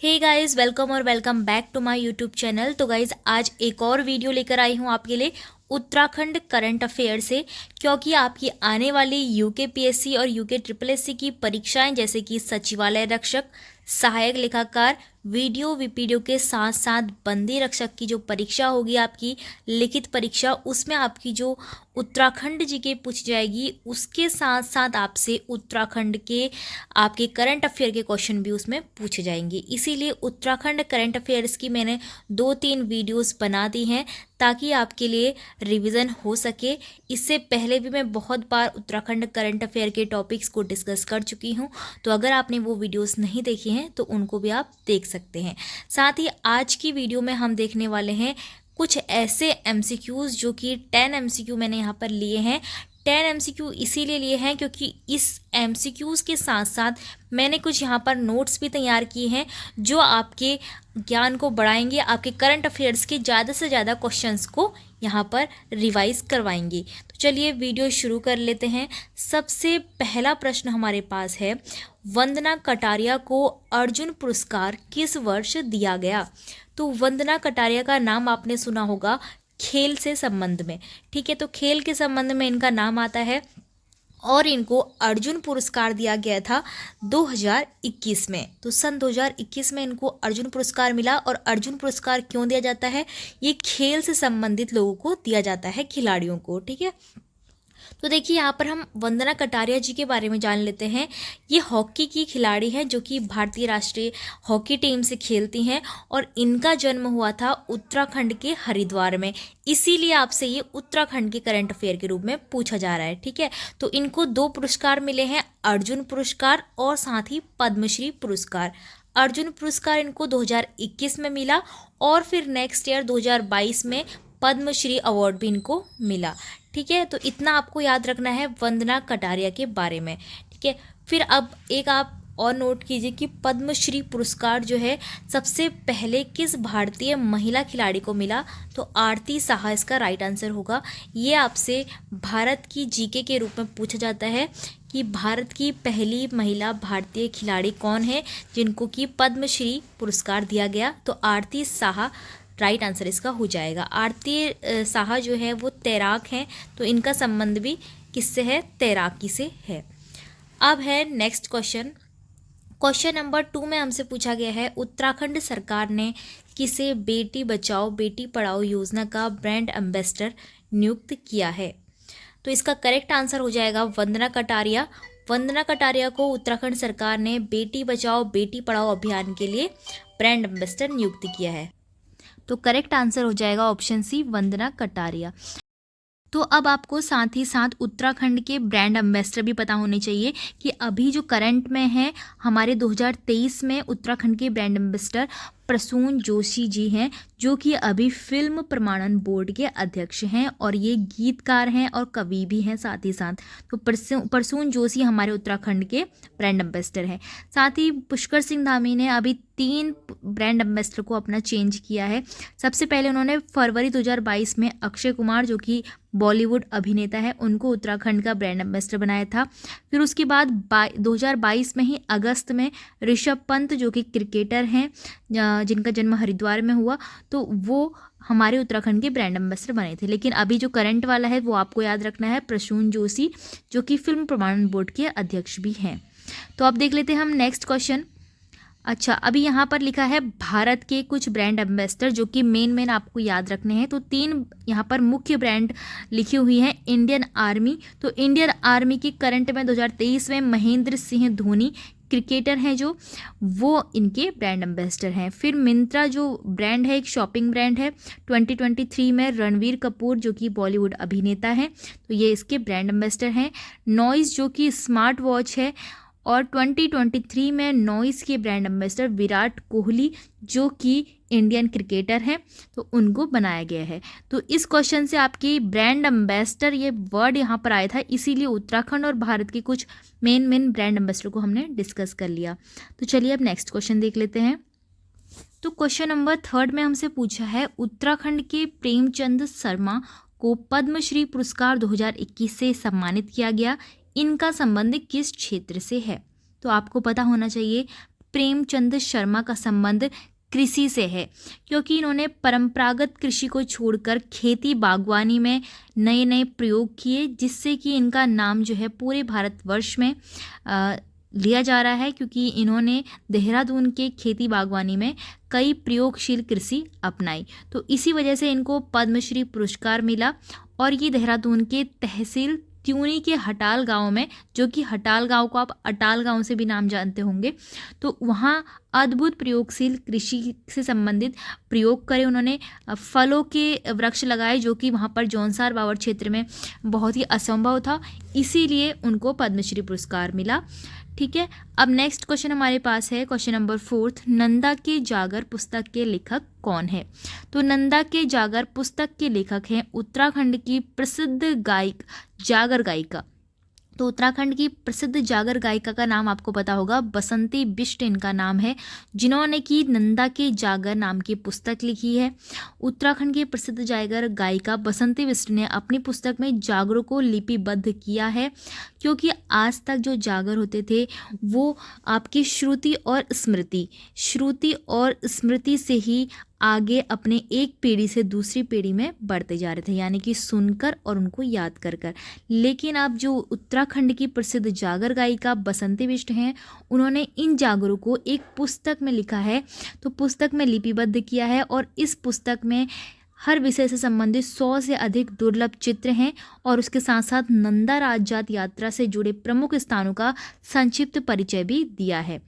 हे guys, welcome और welcome back to my YouTube channel. तो guys, आज एक और वीडियो लेकर आई हूँ आपके लिए उत्तराखंड करंट अफेयर से, क्योंकि आपकी आने वाली यूके पीएससी और यूके ट्रिपल एससी की परीक्षाएं जैसे कि सचिवालय रक्षक, सहायक लेखाकार, वीडियो वीपीडीओ के साथ साथ बंदी रक्षक की जो परीक्षा होगी आपकी लिखित परीक्षा, उसमें आपकी जो उत्तराखंड जी के पूछ जाएगी, उसके साथ साथ आपसे उत्तराखंड के आपके करंट अफेयर के क्वेश्चन भी उसमें पूछे जाएंगे। इसीलिए उत्तराखंड करंट अफेयर्स की मैंने 2-3 वीडियोस बना दी हैं ताकि आपके लिए रिवीजन हो सके। इससे पहले भी मैं बहुत बार उत्तराखंड करंट अफेयर के टॉपिक्स को डिस्कस कर चुकी हूँ, तो अगर आपने वो वीडियोस नहीं देखी हैं तो उनको भी आप देख सकते हैं। साथ ही आज की वीडियो में हम देखने वाले हैं कुछ ऐसे एमसीक्यूज जो कि 10 एमसीक्यू मैंने यहाँ पर लिए हैं। 10 एमसीक्यू इसीलिए लिए हैं क्योंकि इस एमसीक्यूज के साथ साथ मैंने कुछ यहाँ पर नोट्स भी तैयार किए हैं जो आपके ज्ञान को बढ़ाएंगे, आपके करंट अफेयर्स के ज़्यादा से ज़्यादा क्वेश्चंस को यहाँ पर रिवाइज करवाएंगे। तो चलिए वीडियो शुरू कर लेते हैं। सबसे पहला प्रश्न हमारे पास है, वंदना कटारिया को अर्जुन पुरस्कार किस वर्ष दिया गया? तो वंदना कटारिया का नाम आपने सुना होगा खेल से संबंध में, ठीक है। तो खेल के संबंध में इनका नाम आता है और इनको अर्जुन पुरस्कार दिया गया था 2021 में। तो सन 2021 में इनको अर्जुन पुरस्कार मिला। और अर्जुन पुरस्कार क्यों दिया जाता है? ये खेल से संबंधित लोगों को दिया जाता है, खिलाड़ियों को, ठीक है। तो देखिए, यहाँ पर हम वंदना कटारिया जी के बारे में जान लेते हैं। ये हॉकी की खिलाड़ी हैं जो कि भारतीय राष्ट्रीय हॉकी टीम से खेलती हैं और इनका जन्म हुआ था उत्तराखंड के हरिद्वार में। इसीलिए आपसे ये उत्तराखंड के करंट अफेयर के रूप में पूछा जा रहा है, ठीक है। तो इनको 2 पुरस्कार मिले हैं, अर्जुन पुरस्कार और साथ ही पद्मश्री पुरस्कार। अर्जुन पुरस्कार इनको 2021 में मिला और फिर नेक्स्ट ईयर 2022 में पद्मश्री अवार्ड भी इनको मिला, ठीक है। तो इतना आपको याद रखना है वंदना कटारिया के बारे में, ठीक है। फिर अब एक आप और नोट कीजिए कि पद्मश्री पुरस्कार जो है सबसे पहले किस भारतीय महिला खिलाड़ी को मिला? तो आरती साहा इसका राइट आंसर होगा। ये आपसे भारत की जीके के रूप में पूछा जाता है कि भारत की पहली महिला भारतीय खिलाड़ी कौन है जिनको कि पद्मश्री पुरस्कार दिया गया? तो आरती साहा राइट आंसर इसका हो जाएगा। आरती साहा जो है वो तैराक हैं, तो इनका संबंध भी किससे है? तैराकी से है। अब है नेक्स्ट क्वेश्चन। क्वेश्चन नंबर 2 में हमसे पूछा गया है, उत्तराखंड सरकार ने किसे बेटी बचाओ बेटी पढ़ाओ योजना का ब्रांड एम्बेसडर नियुक्त किया है? तो इसका करेक्ट आंसर हो जाएगा वंदना कटारिया। वंदना कटारिया को उत्तराखंड सरकार ने बेटी बचाओ बेटी पढ़ाओ अभियान के लिए ब्रांड एम्बेसडर नियुक्त किया है। तो करेक्ट आंसर हो जाएगा ऑप्शन सी, वंदना कटारिया। तो अब आपको साथ ही साथ उत्तराखंड के ब्रांड एम्बेसडर भी पता होने चाहिए कि अभी जो करंट में है हमारे 2023 में उत्तराखंड के ब्रांड एम्बेसडर प्रसून जोशी जी हैं, जो कि अभी फिल्म प्रमाणन बोर्ड के अध्यक्ष हैं और ये गीतकार हैं और कवि भी हैं साथ ही साथ। तो प्रसून जोशी हमारे उत्तराखंड के ब्रांड एम्बेसडर हैं। साथ ही पुष्कर सिंह धामी ने अभी 3 ब्रांड एम्बेसडर को अपना चेंज किया है। सबसे पहले उन्होंने फरवरी 2022 में अक्षय कुमार, जो कि बॉलीवुड अभिनेता है, उनको उत्तराखंड का ब्रांड एम्बेसडर बनाया था। फिर उसके बाद 2022 में ही अगस्त में ऋषभ पंत, जो कि क्रिकेटर हैं जिनका जन्म हरिद्वार में हुआ, तो वो हमारे उत्तराखंड के ब्रांड एम्बेसडर बने थे। लेकिन अभी जो करंट वाला है वो आपको याद रखना है, प्रसून जोशी, जो कि फिल्म प्रमाणन बोर्ड के अध्यक्ष भी हैं। तो अब देख लेते हैं हम नेक्स्ट क्वेश्चन। अच्छा, अभी यहाँ पर लिखा है भारत के कुछ ब्रांड एम्बेसडर जो कि मेन आपको याद रखने हैं। तो 3 यहाँ पर मुख्य ब्रांड लिखी हुई हैं। इंडियन आर्मी, तो इंडियन आर्मी की करंट में 2023 में महेंद्र सिंह धोनी क्रिकेटर हैं जो, वो इनके ब्रांड एम्बेसडर हैं। फिर मिंत्रा जो ब्रांड है, एक शॉपिंग ब्रांड है, 2023 में रणवीर कपूर, जो कि बॉलीवुड अभिनेता हैं, तो ये इसके ब्रांड एम्बेसडर हैं। नॉइस, जो कि स्मार्ट वॉच है, और 2023 में नॉइस के ब्रांड एम्बेसडर विराट कोहली, जो कि इंडियन क्रिकेटर हैं, तो उनको बनाया गया है। तो इस क्वेश्चन से आपकी ब्रांड एम्बेसडर ये वर्ड यहाँ पर आया था, इसीलिए उत्तराखंड और भारत के कुछ मेन ब्रांड एम्बेसडर को हमने डिस्कस कर लिया। तो चलिए अब नेक्स्ट क्वेश्चन देख लेते हैं। तो क्वेश्चन नंबर 3 में हमसे पूछा है, उत्तराखंड के प्रेमचंद शर्मा को पद्मश्री पुरस्कार 2021 से सम्मानित किया गया, इनका संबंध किस क्षेत्र से है? तो आपको पता होना चाहिए प्रेमचंद शर्मा का संबंध कृषि से है, क्योंकि इन्होंने परंपरागत कृषि को छोड़कर खेती बागवानी में नए नए प्रयोग किए, जिससे कि इनका नाम जो है पूरे भारतवर्ष में लिया जा रहा है, क्योंकि इन्होंने देहरादून के खेती बागवानी में कई प्रयोगशील कृषि अपनाई। तो इसी वजह से इनको पद्मश्री पुरस्कार मिला। और ये देहरादून के तहसील त्यूनी के हटाल गांव में, जो कि हटाल गांव को आप अटाल गांव से भी नाम जानते होंगे, तो वहाँ अद्भुत प्रयोगशील कृषि से संबंधित प्रयोग करे उन्होंने। फलों के वृक्ष लगाए, जो कि वहाँ पर जौनसार बावर क्षेत्र में बहुत ही असंभव था, इसीलिए उनको पद्मश्री पुरस्कार मिला। ठीक है, अब नेक्स्ट क्वेश्चन हमारे पास है क्वेश्चन नंबर 4, नंदा के जागर पुस्तक के लेखक कौन है? तो नंदा के जागर पुस्तक के लेखक हैं उत्तराखंड की प्रसिद्ध गायक जागर गायिका। तो उत्तराखंड की प्रसिद्ध जागर गायिका का नाम आपको पता होगा, बसंती बिष्ट इनका नाम है, जिन्होंने की नंदा के जागर नाम की पुस्तक लिखी है। उत्तराखंड की प्रसिद्ध जागर गायिका बसंती बिष्ट ने अपनी पुस्तक में जागरों को लिपिबद्ध किया है, क्योंकि आज तक जो जागर होते थे वो आपकी श्रुति और स्मृति से ही आगे अपने एक पीढ़ी से दूसरी पीढ़ी में बढ़ते जा रहे थे, यानी कि सुनकर और उनको याद कर कर। लेकिन अब जो उत्तराखंड की प्रसिद्ध जागर गायिका बसंती बिष्ट हैं, उन्होंने इन जागरों को एक पुस्तक में लिखा है, तो पुस्तक में लिपिबद्ध किया है। और इस पुस्तक में हर विषय से संबंधित 100 से अधिक दुर्लभ चित्र हैं, और उसके साथ साथ नंदा राजजात यात्रा से जुड़े प्रमुख स्थानों का संक्षिप्त परिचय भी दिया है।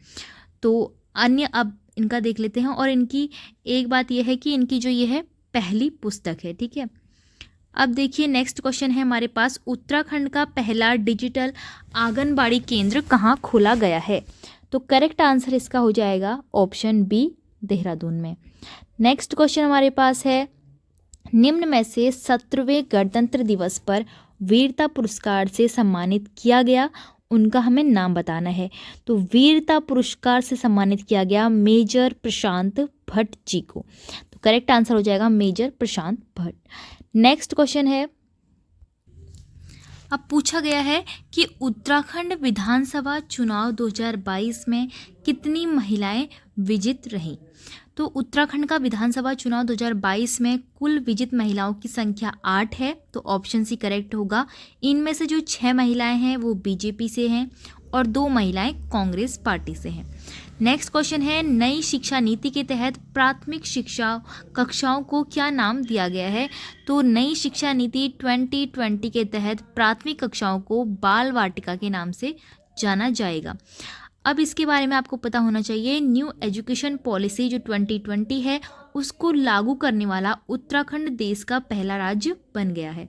तो अन्य अब इनका देख लेते हैं। और इनकी एक बात यह है कि इनकी जो ये है पहली पुस्तक है। ठीक है, अब देखिए नेक्स्ट क्वेश्चन है हमारे पास, उत्तराखंड का पहला डिजिटल आंगनबाड़ी केंद्र कहाँ खोला गया है? तो करेक्ट आंसर इसका हो जाएगा ऑप्शन बी, देहरादून में। नेक्स्ट क्वेश्चन हमारे पास है, निम्न में से 17वें गणतंत्र दिवस पर वीरता पुरस्कार से सम्मानित किया गया उनका हमें नाम बताना है। तो वीरता पुरस्कार से सम्मानित किया गया मेजर प्रशांत भट्ट जी को। तो करेक्ट आंसर हो जाएगा मेजर प्रशांत भट्ट। नेक्स्ट क्वेश्चन है, अब पूछा गया है कि उत्तराखंड विधानसभा चुनाव 2022 में कितनी महिलाएं विजित रहीं? तो उत्तराखंड का विधानसभा चुनाव 2022 में कुल विजित महिलाओं की संख्या 8 है, तो ऑप्शन सी करेक्ट होगा। इनमें से जो 6 महिलाएं हैं वो बीजेपी से हैं और 2 महिलाएं कांग्रेस पार्टी से हैं। नेक्स्ट क्वेश्चन है, नई शिक्षा नीति के तहत प्राथमिक शिक्षा कक्षाओं को क्या नाम दिया गया है? तो नई शिक्षा नीति 2020 के तहत प्राथमिक कक्षाओं को बाल वाटिका के नाम से जाना जाएगा। अब इसके बारे में आपको पता होना चाहिए, न्यू एजुकेशन पॉलिसी जो 2020 है उसको लागू करने वाला उत्तराखंड देश का पहला राज्य बन गया है।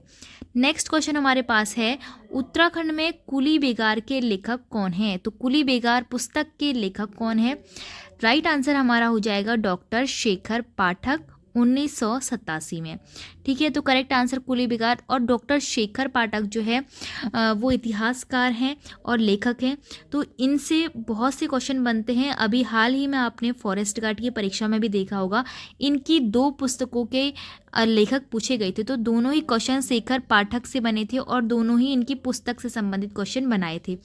नेक्स्ट क्वेश्चन हमारे पास है, उत्तराखंड में कुली बेगार के लेखक कौन हैं? तो कुली बेगार पुस्तक के लेखक कौन है? राइट आंसर हमारा हो जाएगा डॉक्टर शेखर पाठक 1987 में। ठीक है, तो करेक्ट आंसर कुली बेगार। और डॉक्टर शेखर पाठक जो है वो इतिहासकार हैं और लेखक हैं, तो इनसे बहुत से क्वेश्चन बनते हैं। अभी हाल ही में आपने फॉरेस्ट गार्ड की परीक्षा में भी देखा होगा, इनकी 2 पुस्तकों के लेखक पूछे गए थे, तो दोनों ही क्वेश्चन शेखर पाठक से बने थे और दोनों ही इनकी पुस्तक से संबंधित क्वेश्चन बनाए थे।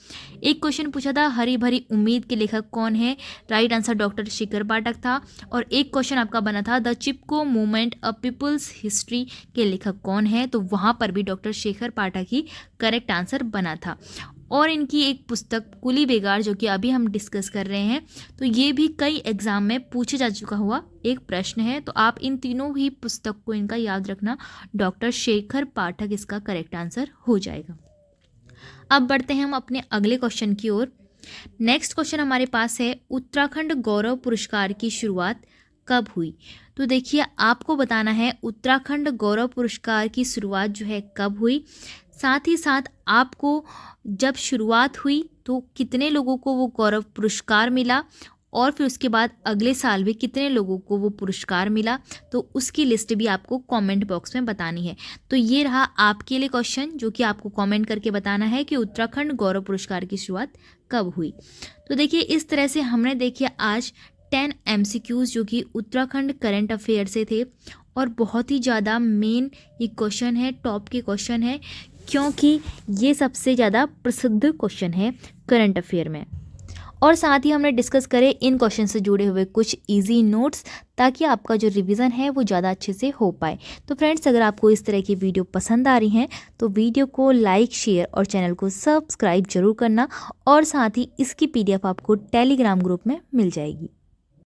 एक क्वेश्चन पूछा था हरी भरी उम्मीद के लेखक कौन है? राइट आंसर डॉक्टर शेखर पाठक था। और एक क्वेश्चन आपका बना था the Chipko movement a people's history के लेखक कौन है? तो वहाँ पर भी डॉक्टर शेखर पाठक ही करेक्ट आंसर बना था। और इनकी एक पुस्तक कुली बेगार जो कि अभी हम डिस्कस कर रहे हैं, तो ये भी कई एग्जाम में पूछे जा चुका हुआ एक प्रश्न है, तो आप इन तीनों ही पुस्तक को इनका याद रखना, डॉक्टर शेखर पाठक इसका करेक्ट आंसर हो जाएगा। अब बढ़ते हैं हम अपने अगले क्वेश्चन की ओर। नेक्स्ट क्वेश्चन हमारे पास है, उत्तराखंड गौरव पुरस्कार की शुरुआत कब हुई? तो देखिए आपको बताना है उत्तराखंड गौरव पुरस्कार की शुरुआत जो है कब हुई, साथ ही साथ आपको जब शुरुआत हुई तो कितने लोगों को वो गौरव पुरस्कार मिला, और फिर उसके बाद अगले साल भी कितने लोगों को वो पुरस्कार मिला, तो उसकी लिस्ट भी आपको कमेंट बॉक्स में बतानी है। तो ये रहा आपके लिए क्वेश्चन जो कि आपको कमेंट करके बताना है कि उत्तराखंड गौरव पुरस्कार की शुरुआत कब हुई। तो देखिए इस तरह से हमने देखिए आज 10 MCQs जो कि उत्तराखंड करंट अफेयर से थे, और बहुत ही ज़्यादा मेन ये क्वेश्चन है, टॉप के क्वेश्चन है, क्योंकि ये सबसे ज़्यादा प्रसिद्ध क्वेश्चन है करंट अफेयर में। और साथ ही हमने डिस्कस करे इन क्वेश्चन से जुड़े हुए कुछ इजी नोट्स, ताकि आपका जो रिवीजन है वो ज़्यादा अच्छे से हो पाए। तो फ्रेंड्स, अगर आपको इस तरह की वीडियो पसंद आ रही हैं तो वीडियो को लाइक, शेयर और चैनल को सब्सक्राइब जरूर करना, और साथ ही इसकी PDF आपको टेलीग्राम ग्रुप में मिल जाएगी।